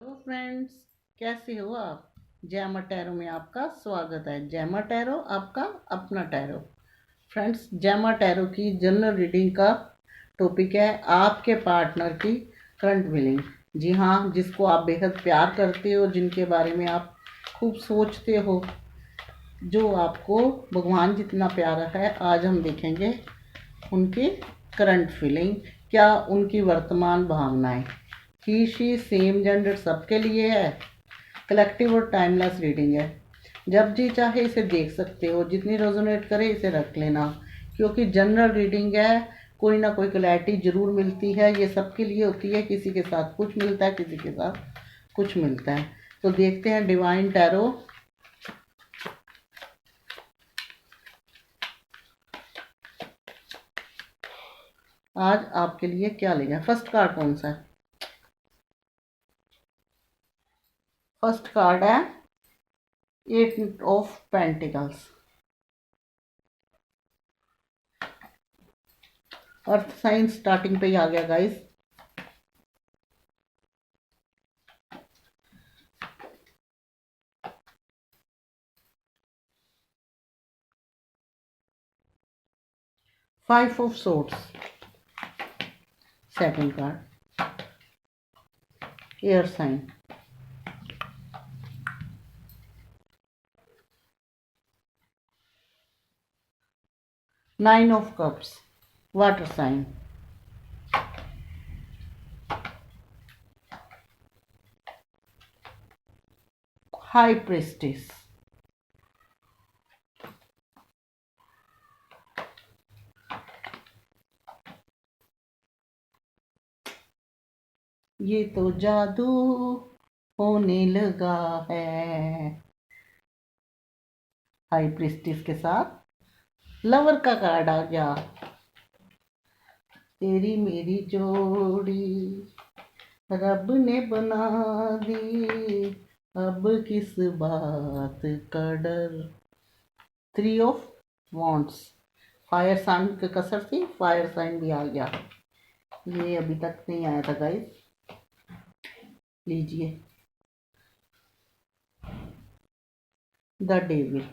Hello friends, कैसे हो आप। जैमा टैरो में आपका स्वागत है। जैमा टैरो आपका अपना टैरो। फ्रेंड्स, जैमा टैरो की जनरल रीडिंग का टॉपिक है आपके पार्टनर की करंट फीलिंग। जी हाँ, जिसको आप बेहद प्यार करते हो, जिनके बारे में आप खूब सोचते हो, जो आपको भगवान जितना प्यारा है, आज हम देखेंगे उनकी करंट फीलिंग, क्या उनकी वर्तमान भावनाएं। ही शी सेम जेंडर सबके लिए है। कलेक्टिव और टाइमलेस रीडिंग है। जब जी चाहे इसे देख सकते हो, जितनी रेजोनेट करे इसे रख लेना, क्योंकि जनरल रीडिंग है। कोई ना कोई क्लैरिटी जरूर मिलती है, ये सबके लिए होती है। किसी के साथ कुछ मिलता है, किसी के साथ कुछ मिलता है। तो देखते हैं डिवाइन टैरो आज आपके लिए क्या लेगा। फर्स्ट कार्ड कौन सा है? फर्स्ट कार्ड है eight of pentacles. Earth sign starting पे ही आ गया guys. 5 of swords second card. Air sign. 9 of cups water sign. High priestess. ये तो जादू होने लगा है। हाई प्रेस्टिस के साथ लवर का कार्ड आ गया। तेरी मेरी जोड़ी रब ने बना दी, अब किस बात का डर। 3 ऑफ वॉन्ट्स। फायर साइन की कसर थी, फायर साइन भी आ गया। ये अभी तक नहीं आया था गाइस। लीजिए the devil.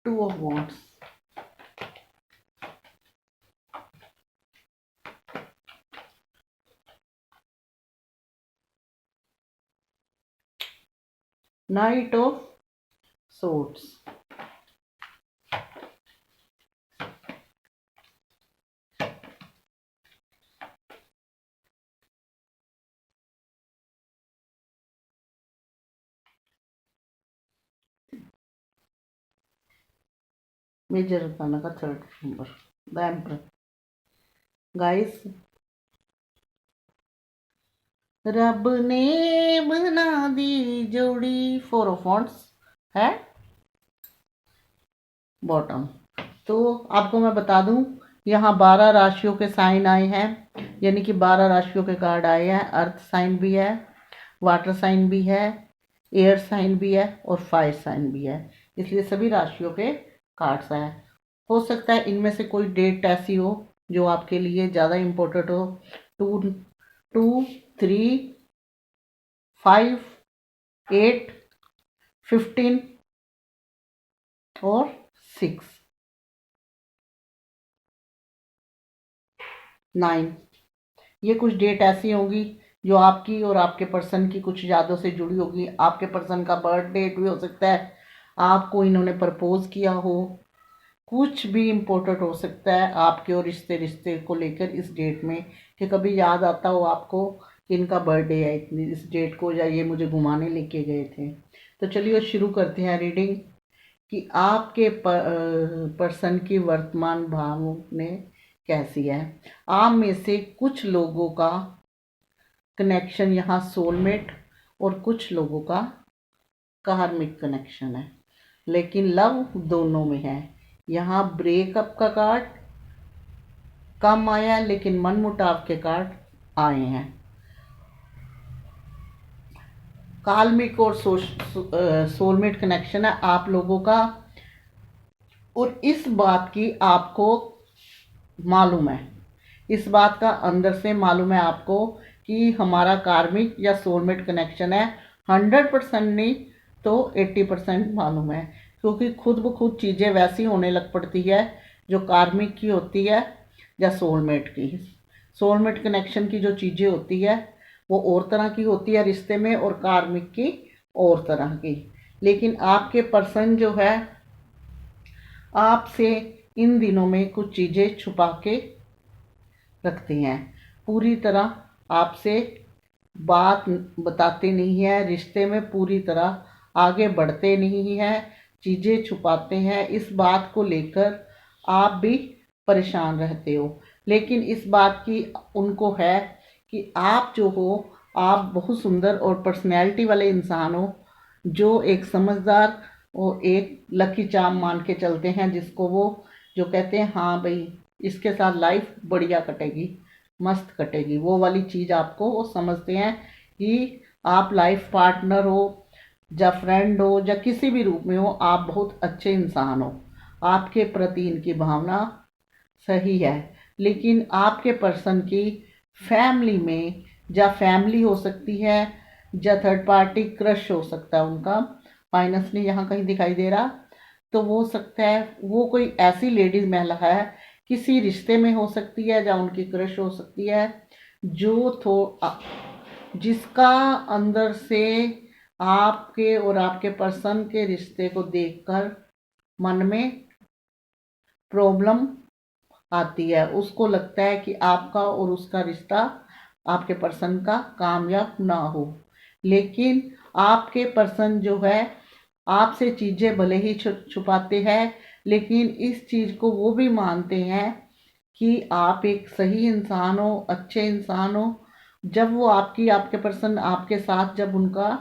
2 of wands. Knight of swords. Major arcana का third number the emperor. Guys, रब ने बना दी जोड़ी। 4 ऑफ वॉन्ट्स है बॉटम। तो आपको मैं बता दूं, यहाँ 12 राशियों के साइन आए हैं, यानी कि 12 राशियों के कार्ड आए हैं। अर्थ साइन भी है, वाटर साइन भी है, एयर साइन भी है और फायर साइन भी है। इसलिए सभी राशियों के कार्ड्स आए। हो सकता है इनमें से कोई डेट ऐसी हो जो आपके लिए ज़्यादा इम्पोर्टेंट हो। 2, 2, 3, 5, 8, 15 और 6, 9। ये कुछ डेट ऐसी होंगी जो आपकी और आपके पर्सन की कुछ यादों से जुड़ी होगी। आपके पर्सन का बर्थ डेट भी हो सकता है, आपको इन्होंने प्रपोज किया हो, कुछ भी इम्पोर्टेंट हो सकता है आपके और रिश्ते रिश्ते को लेकर इस डेट में, कि कभी याद आता हो आपको कि इनका बर्थडे है इतनी इस डेट को, या ये मुझे घुमाने लेके गए थे। तो चलिए शुरू करते हैं रीडिंग कि आपके पर्सन की वर्तमान भावनाएं कैसी है। आप में से कुछ लोगों का कनेक्शन यहाँ सोलमेट और कुछ लोगों का कार्मिक कनेक्शन है, लेकिन लव दोनों में है। यहाँ ब्रेकअप का कार्ड कम आया है, लेकिन मनमुटाव के कार्ड आए हैं। कार्मिक और सोलमेट कनेक्शन है आप लोगों का, और इस बात की आपको मालूम है, इस बात का अंदर से मालूम है आपको कि हमारा कार्मिक या सोलमेट कनेक्शन है। 100% नहीं तो 80% मालूम है, क्योंकि खुद ब खुद चीज़ें वैसी होने लग पड़ती है जो कार्मिक की होती है या सोलमेट की। सोलमेट कनेक्शन की जो चीज़ें होती है वो और तरह की होती है रिश्ते में, और कार्मिक की और तरह की। लेकिन आपके पर्सन जो है आपसे इन दिनों में कुछ चीज़ें छुपा के रखती हैं, पूरी तरह आपसे बात बताते नहीं है, रिश्ते में पूरी तरह आगे बढ़ते नहीं हैं, चीज़ें छुपाते हैं। इस बात को लेकर आप भी परेशान रहते हो, लेकिन इस बात की उनको है कि आप जो हो, आप बहुत सुंदर और पर्सनैलिटी वाले इंसान हो, जो एक समझदार और एक लकी चार्म मान के चलते हैं, जिसको वो जो कहते हैं हाँ भाई इसके साथ लाइफ बढ़िया कटेगी, मस्त कटेगी, वो वाली चीज़ आपको वो समझते हैं कि आप लाइफ पार्टनर हो या फ्रेंड हो या किसी भी रूप में हो, आप बहुत अच्छे इंसान हो, आपके प्रति इनकी भावना सही है। लेकिन आपके पर्सन की फैमिली में, या फैमिली हो सकती है या थर्ड पार्टी क्रश हो सकता है उनका, फाइनेंस नहीं यहाँ कहीं दिखाई दे रहा, तो वो सकता है वो कोई ऐसी लेडीज महिला है, किसी रिश्ते में हो सकती है या उनकी क्रश हो सकती है, जो जिसका अंदर से आपके और आपके पर्सन के रिश्ते को देखकर मन में प्रॉब्लम आती है। उसको लगता है कि आपका और उसका रिश्ता आपके पर्सन का कामयाब ना हो। लेकिन आपके पर्सन जो है आपसे चीज़ें भले ही छुपाते हैं, लेकिन इस चीज़ को वो भी मानते हैं कि आप एक सही इंसान हो, अच्छे इंसान हो। जब वो आपके पर्सन आपके साथ जब उनका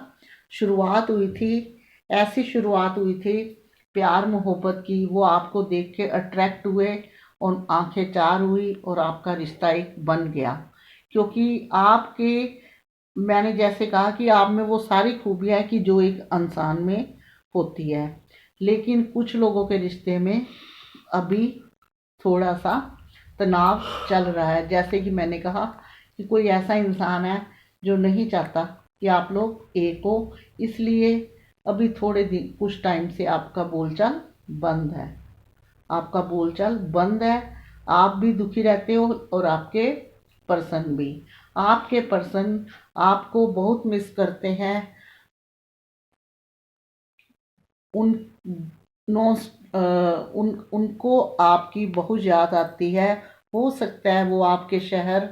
शुरुआत हुई थी, ऐसी शुरुआत हुई थी प्यार मोहब्बत की, वो आपको देख के अट्रैक्ट हुए और आंखें चार हुई और आपका रिश्ता एक बन गया। क्योंकि आपके, मैंने जैसे कहा कि आप में वो सारी खूबियाँ है कि जो एक इंसान में होती है। लेकिन कुछ लोगों के रिश्ते में अभी थोड़ा सा तनाव चल रहा है, जैसे कि मैंने कहा कि कोई ऐसा इंसान है जो नहीं चाहता कि आप लोग एक हो, इसलिए अभी थोड़े दिन कुछ टाइम से आपका बोलचाल बंद है, आपका बोलचाल बंद है। आप भी दुखी रहते हो और आपके पर्सन भी, आपके पर्सन आपको बहुत मिस करते हैं। उन नो उनको आपकी बहुत याद आती है। हो सकता है वो आपके शहर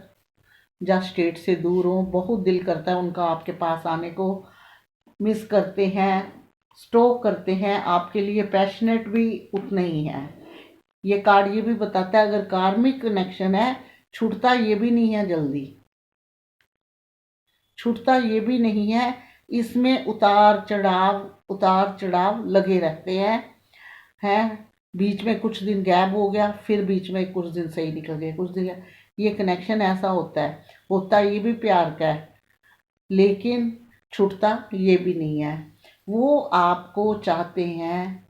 या स्टेट से दूर हो, बहुत दिल करता है उनका आपके पास आने को, मिस करते हैं, स्टॉक करते हैं आपके लिए, पैशनेट भी उतने ही हैं। ये कार्ड ये भी बताता है अगर कार्मिक कनेक्शन है, छूटता ये भी नहीं है जल्दी, छूटता ये भी नहीं है, इसमें उतार चढ़ाव लगे रहते हैं। बीच में कुछ दिन गैप हो गया, फिर बीच में कुछ दिन सही निकल गए, कुछ दिन ये कनेक्शन ऐसा होता ये भी प्यार का है, लेकिन छूटता ये भी नहीं है। वो आपको चाहते हैं,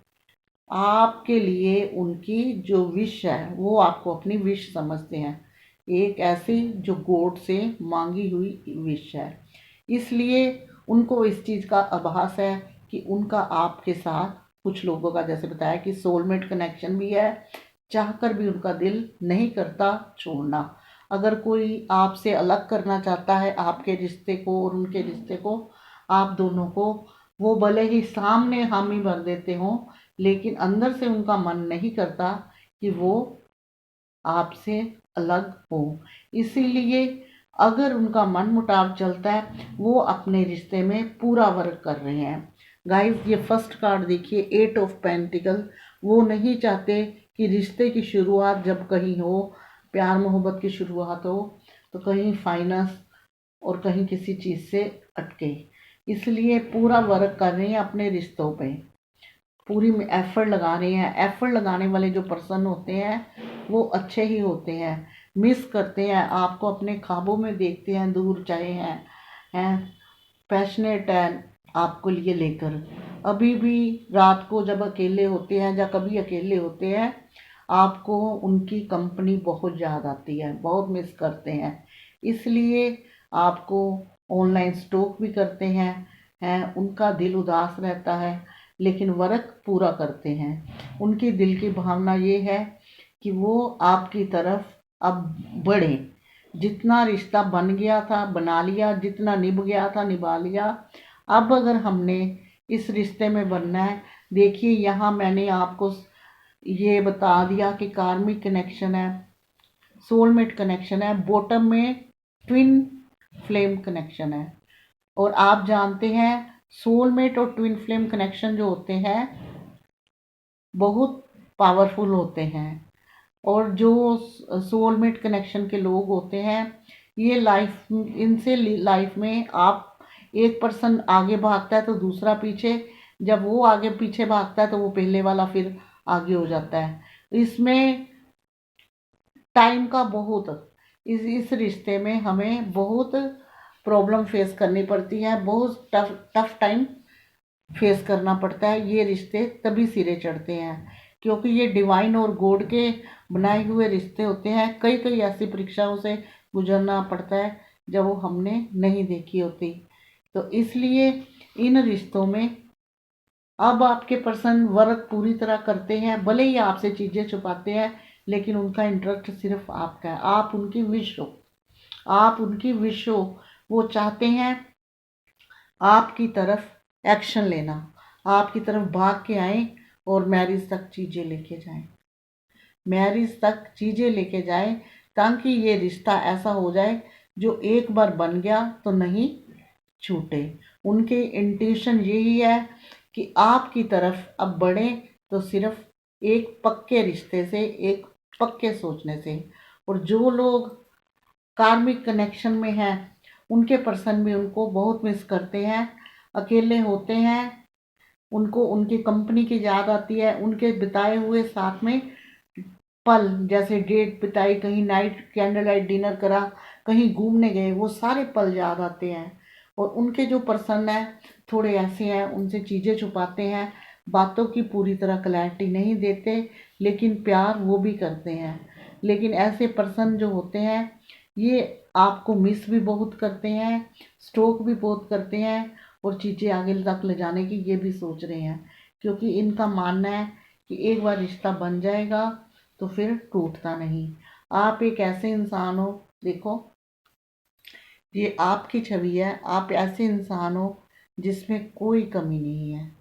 आपके लिए उनकी जो विश है वो आपको अपनी विश समझते हैं, एक ऐसी जो गॉड से मांगी हुई विश है। इसलिए उनको इस चीज़ का आभास है कि उनका आपके साथ, कुछ लोगों का जैसे बताया कि सोलमेट कनेक्शन भी है, चाहकर भी उनका दिल नहीं करता छोड़ना। अगर कोई आपसे अलग करना चाहता है आपके रिश्ते को और उनके रिश्ते को, आप दोनों को, वो भले ही सामने हामी भर देते हों, लेकिन अंदर से उनका मन नहीं करता कि वो आपसे अलग हो। इसीलिए अगर उनका मन मुटाव चलता है, वो अपने रिश्ते में पूरा वर्क कर रहे हैं। गाइस ये फर्स्ट कार्ड देखिए, 8 ऑफ पेंटिकल। वो नहीं चाहते कि रिश्ते की शुरुआत जब कहीं हो, प्यार मोहब्बत की शुरुआत हो, तो कहीं फाइनेंस और कहीं किसी चीज़ से अटके। इसलिए पूरा वर्क कर रहे हैं अपने रिश्तों पे, पूरी एफर्ट लगा रहे हैं। एफर्ट लगाने वाले जो पर्सन होते हैं वो अच्छे ही होते हैं, मिस करते हैं आपको, अपने ख्वाबों में देखते हैं, दूर चाहे हैं पैशनेट है, आपको लिए लेकर। अभी भी रात को जब अकेले होते हैं या कभी अकेले होते हैं, आपको उनकी कंपनी बहुत याद आती है, बहुत मिस करते हैं। इसलिए आपको ऑनलाइन स्टॉक भी करते हैं उनका दिल उदास रहता है, लेकिन वर्क पूरा करते हैं। उनकी दिल की भावना ये है कि वो आपकी तरफ अब बढ़े। जितना रिश्ता बन गया था बना लिया, जितना निभ गया था निभा लिया। अब अगर हमने इस रिश्ते में बनना है, देखिए यहाँ मैंने आपको ये बता दिया कि कार्मिक कनेक्शन है, सोलमेट कनेक्शन है, बॉटम में ट्विन फ्लेम कनेक्शन है। और आप जानते हैं सोलमेट और ट्विन फ्लेम कनेक्शन जो होते हैं बहुत पावरफुल होते हैं। और जो सोलमेट कनेक्शन के लोग होते हैं, ये इनसे लाइफ में आप एक पर्सन आगे भागता है तो दूसरा पीछे, जब वो आगे पीछे भागता है तो वो पहले वाला फिर आगे हो जाता है। इसमें टाइम का बहुत, इस रिश्ते में हमें बहुत प्रॉब्लम फेस करनी पड़ती है, बहुत टफ टाइम फेस करना पड़ता है। ये रिश्ते तभी सिरे चढ़ते हैं क्योंकि ये डिवाइन और गॉड के बनाए हुए रिश्ते होते हैं। कई कई ऐसी परीक्षाओं से गुजरना पड़ता है जब वो हमने नहीं देखी होती। तो इसलिए इन रिश्तों में अब आपके पर्सन वर्क पूरी तरह करते हैं, भले ही आपसे चीज़ें छुपाते हैं, लेकिन उनका इंटरेस्ट सिर्फ आपका है। आप उनकी विश हो, आप उनकी विश हो। वो चाहते हैं आपकी तरफ एक्शन लेना, आपकी तरफ भाग के आए और मैरिज तक चीज़ें लेके जाएं, मैरिज तक चीज़ें लेके जाएं, ताकि ये रिश्ता ऐसा हो जाए जो एक बार बन गया तो नहीं छूटे। उनके इंटेंशन यही है कि आपकी तरफ अब बढ़े तो सिर्फ एक पक्के रिश्ते से, एक पक्के सोचने से। और जो लोग कार्मिक कनेक्शन में हैं उनके पर्सन भी उनको बहुत मिस करते हैं, अकेले होते हैं, उनको उनकी कंपनी की याद आती है, उनके बिताए हुए साथ में पल, जैसे डेट बिताई, कहीं नाइट कैंडल लाइट डिनर करा, कहीं घूमने गए, वो सारे पल याद आते हैं। और उनके जो पर्सन है थोड़े ऐसे हैं, उनसे चीज़ें छुपाते हैं, बातों की पूरी तरह क्लैरिटी नहीं देते, लेकिन प्यार वो भी करते हैं। लेकिन ऐसे पर्सन जो होते हैं ये आपको मिस भी बहुत करते हैं, स्टोक भी बहुत करते हैं, और चीज़ें आगे तक ले जाने की ये भी सोच रहे हैं, क्योंकि इनका मानना है कि एक बार रिश्ता बन जाएगा तो फिर टूटता नहीं। आप एक ऐसे इंसान हो, देखो ये आपकी छवि है, आप ऐसे इंसान हो जिसमें कोई कमी नहीं है।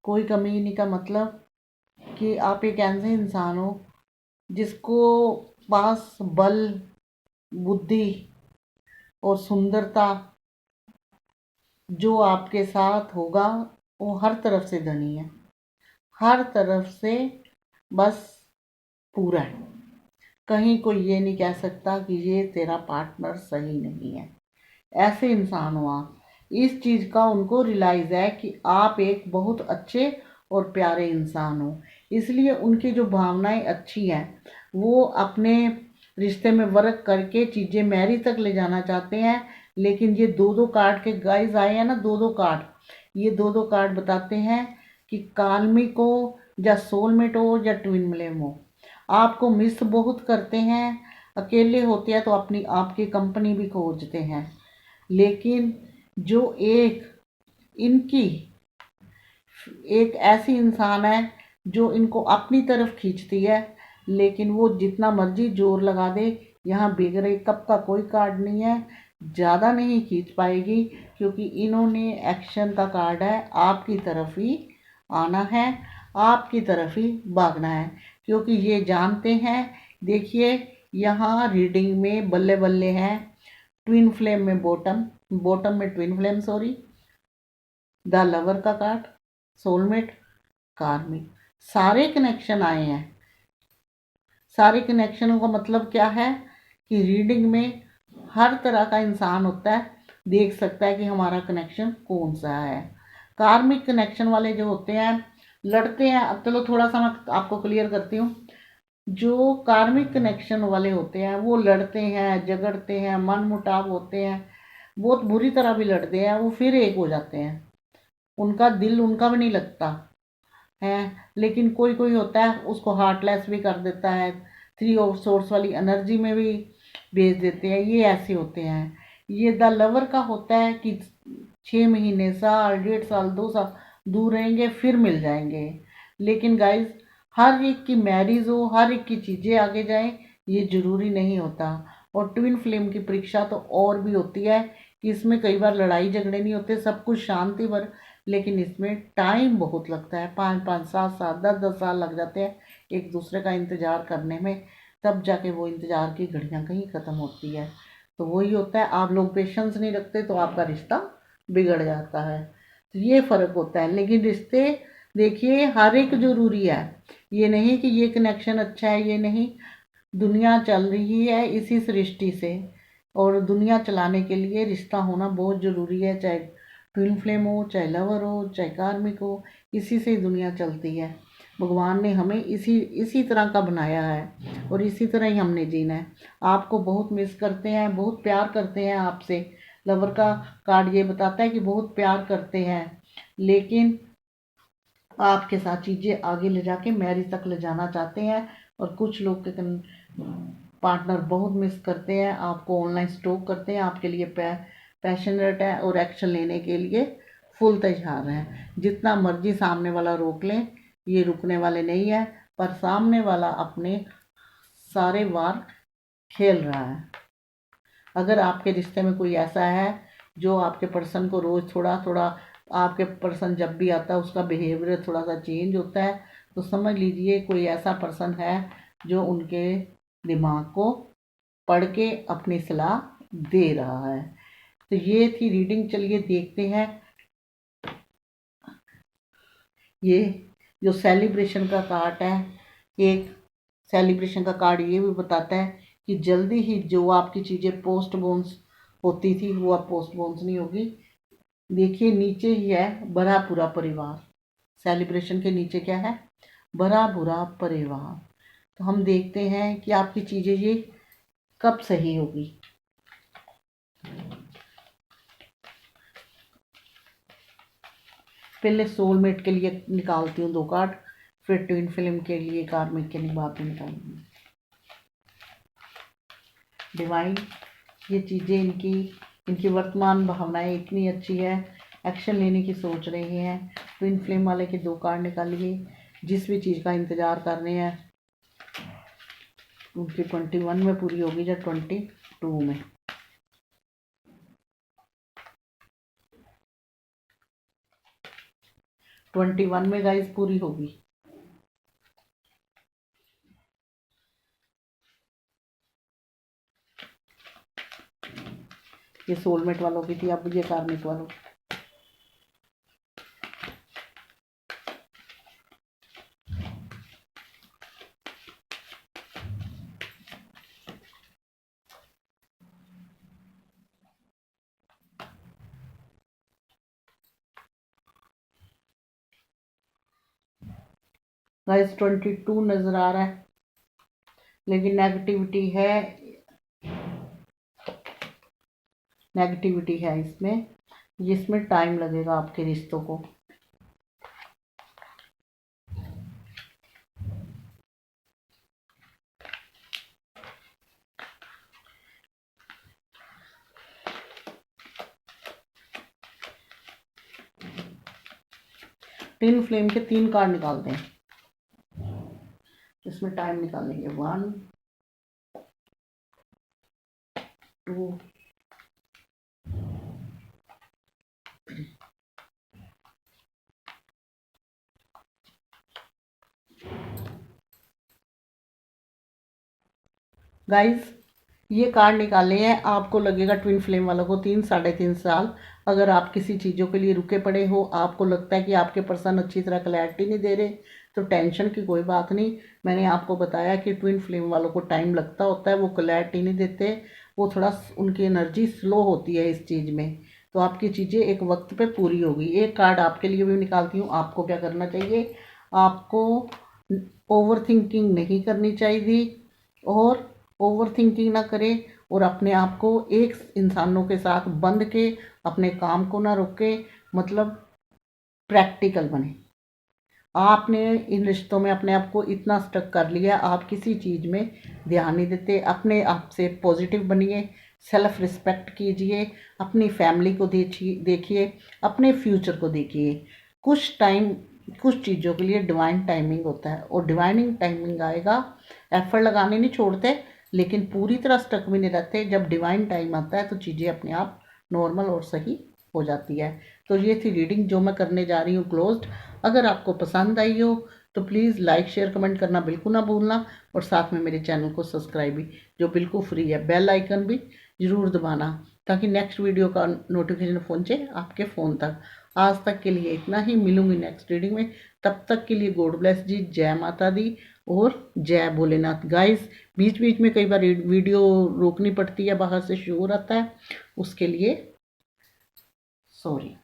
कोई कमी नहीं का मतलब कि आप एक ऐसे इंसान हो जिसको पास बल, बुद्धि और सुंदरता जो आपके साथ होगा वो हर तरफ से धनी है, हर तरफ से बस पूरा है। कहीं कोई ये नहीं कह सकता कि ये तेरा पार्टनर सही नहीं है। ऐसे इंसान हो आप, इस चीज़ का उनको रियलाइज़ है कि आप एक बहुत अच्छे और प्यारे इंसान हो। इसलिए उनकी जो भावनाएं अच्छी हैं, वो अपने रिश्ते में वर्क करके चीज़ें मैरी तक ले जाना चाहते हैं। लेकिन ये दो दो कार्ड के गाइस आए हैं ना, दो दो कार्ड, ये दो दो कार्ड बताते हैं कि काल्मिक हो या सोलमेट हो या ट्विन फ्लेम हो, आपको मिस बहुत करते हैं। अकेले होते हैं तो अपनी आपकी कंपनी भी खोजते हैं, लेकिन जो इनकी एक ऐसी इंसान है जो इनको अपनी तरफ खींचती है, लेकिन वो जितना मर्जी जोर लगा दे, यहाँ बिगड़े कप का कोई कार्ड नहीं है, ज़्यादा नहीं खींच पाएगी, क्योंकि इन्होंने एक्शन का कार्ड है, आपकी तरफ ही आना है, आपकी तरफ ही भागना है, क्योंकि ये जानते हैं। देखिए यहाँ रीडिंग में बल्ले बल्ले हैं, ट्विन फ्लेम में बॉटम में twin flame, sorry, the lover का कार्ड, सोलमेट, कार्मिक, सारे कनेक्शन आए हैं। सारे कनेक्शनों का मतलब क्या है कि रीडिंग में हर तरह का इंसान होता है, देख सकता है कि हमारा कनेक्शन कौन सा है। कार्मिक कनेक्शन वाले जो होते हैं लड़ते हैं। अब चलो थोड़ा सा मैं आपको क्लियर करती हूँ। जो कार्मिक कनेक्शन वाले होते हैं वो लड़ते हैं, झगड़ते हैं, मन मुटाव होते हैं, बहुत बुरी तरह भी लड़ते हैं, वो फिर एक हो जाते हैं। उनका दिल उनका भी नहीं लगता है। लेकिन कोई कोई होता है उसको हार्टलेस भी कर देता है, थ्री ऑफ सोर्स वाली एनर्जी में भी भेज देते हैं, ये ऐसे होते हैं। ये द लवर का होता है कि 6 महीने, साल, 1.5 साल, 2 साल दूर रहेंगे फिर मिल जाएंगे। लेकिन गाइज हर एक की मैरिज हो, हर एक की चीज़ें आगे जाएं, ये जरूरी नहीं होता। और ट्विन फ्लेम की परीक्षा तो और भी होती है कि इसमें कई बार लड़ाई झगड़े नहीं होते, सब कुछ शांति भर, लेकिन इसमें टाइम बहुत लगता है, 5-5, 7-7, 10-10 साल लग जाते हैं एक दूसरे का इंतज़ार करने में। तब जाके वो इंतज़ार की घड़ियाँ कहीं ख़त्म होती है। तो वही होता है, आप लोग पेशेंस नहीं रखते तो आपका रिश्ता बिगड़ जाता है। तो ये फ़र्क होता है। लेकिन रिश्ते देखिए हर एक ज़रूरी है, ये नहीं कि ये कनेक्शन अच्छा है, ये नहीं। दुनिया चल रही है इसी सृष्टि से, और दुनिया चलाने के लिए रिश्ता होना बहुत ज़रूरी है, चाहे ट्विन फ्लेम हो, चाहे लवर हो, चाहे कार्मिक हो, इसी से ही दुनिया चलती है। भगवान ने हमें इसी इसी तरह का बनाया है और इसी तरह ही हमने जीना है। आपको बहुत मिस करते हैं, बहुत प्यार करते हैं आपसे। लवर का कार्ड ये बताता है कि बहुत प्यार करते हैं, लेकिन आपके साथ चीज़ें आगे ले जाके मैरिज तक ले जाना चाहते हैं। और कुछ लोग के पार्टनर बहुत मिस करते हैं, आपको ऑनलाइन स्टॉक करते हैं, आपके लिए पैशनेट है और एक्शन लेने के लिए फुल तैयार हैं। जितना मर्जी सामने वाला रोक लें, ये रुकने वाले नहीं है। पर सामने वाला अपने सारे वार खेल रहा है। अगर आपके रिश्ते में कोई ऐसा है जो आपके पर्सन को रोज़ थोड़ा थोड़ा, आपके पर्सन जब भी आता है उसका बिहेवियर थोड़ा सा चेंज होता है, तो समझ लीजिए कोई ऐसा पर्सन है जो उनके दिमाग को पढ़ के अपनी सलाह दे रहा है। तो ये थी रीडिंग। चलिए देखते हैं। ये जो सेलिब्रेशन का कार्ड है, एक सेलिब्रेशन का कार्ड ये भी बताता है कि जल्दी ही जो आपकी चीज़ें पोस्टपोन्स होती थी वो अब पोस्टपोन्स नहीं होगी। देखिए नीचे ही है भरा पूरा परिवार। सेलिब्रेशन के नीचे क्या है? भरा बुरा परिवार। तो हम देखते हैं कि आपकी चीज़ें ये कब सही होगी। पहले सोलमेट के लिए निकालती हूँ 2 कार्ड, फिर ट्विन फिल्म के लिए कार्मिक के बाद में निकालूंगी। डिवाइन, ये चीज़ें इनकी इनकी वर्तमान भावनाएं इतनी अच्छी है, एक्शन लेने की सोच रहे हैं। ट्विन फ्लेम वाले के 2 कार्ड निकालिए, जिस भी चीज़ का इंतज़ार कर रहे हैं उनकी 21 में पूरी होगी या 22 में। ट्वेंटी वन में गाइस पूरी होगी। ये सोलमेट वालों की थी, अब ये कार्मिक वालों। गाइस 22 नजर आ रहा है, लेकिन नेगेटिविटी है, नेगेटिविटी है इसमें, जिसमें टाइम लगेगा आपके रिश्तों को। ट्विन फ्लेम के 3 कार्ड निकालते हैं, इसमें टाइम निकालेंगे 1, 2, 3। गाइस ये कार्ड निकाले हैं, आपको लगेगा ट्विन फ्लेम वालों को 3-3.5 साल। अगर आप किसी चीज़ों के लिए रुके पड़े हो, आपको लगता है कि आपके पर्सन अच्छी तरह क्लैरिटी नहीं दे रहे, तो टेंशन की कोई बात नहीं। मैंने आपको बताया कि ट्विन फ्लेम वालों को टाइम लगता होता है, वो क्लैरिटी नहीं देते, वो थोड़ा उनकी एनर्जी स्लो होती है इस चीज़ में। तो आपकी चीज़ें एक वक्त पे पूरी होगी। एक कार्ड आपके लिए भी निकालती हूँ। आपको क्या करना चाहिए? आपको ओवर थिंकिंग नहीं करनी चाहिए, और ओवर थिंकिंग ना करें, और अपने आप को एक इंसानों के साथ बंध के अपने काम को ना रोके। मतलब प्रैक्टिकल बने। आपने इन रिश्तों में अपने आप को इतना स्टक कर लिया, आप किसी चीज़ में ध्यान नहीं देते। अपने आप से पॉजिटिव बनिए, सेल्फ रिस्पेक्ट कीजिए, अपनी फैमिली को देखिए, अपने फ्यूचर को देखिए। कुछ टाइम कुछ चीज़ों के लिए डिवाइन टाइमिंग होता है, और डिवाइनिंग टाइमिंग आएगा। एफर्ट लगाने नहीं छोड़ते, लेकिन पूरी तरह स्टक भी नहीं रहते। जब डिवाइन टाइम आता है तो चीज़ें अपने आप नॉर्मल और सही हो जाती है। तो ये थी रीडिंग जो मैं करने जा रही हूँ क्लोज्ड। अगर आपको पसंद आई हो तो प्लीज़ लाइक शेयर कमेंट करना बिल्कुल ना भूलना, और साथ में मेरे चैनल को सब्सक्राइब भी, जो बिल्कुल फ्री है, बेल आइकन भी ज़रूर दबाना, ताकि नेक्स्ट वीडियो का नोटिफिकेशन पहुँचे आपके फ़ोन तक। आज तक के लिए इतना ही, मिलूंगी नेक्स्ट रीडिंग में। तब तक के लिए गॉड ब्लेस जी, जय माता दी और जय भोलेनाथ। गाइस, बीच बीच में कई बार वीडियो रोकनी पड़ती है, बाहर से शोर आता है, उसके लिए सॉरी।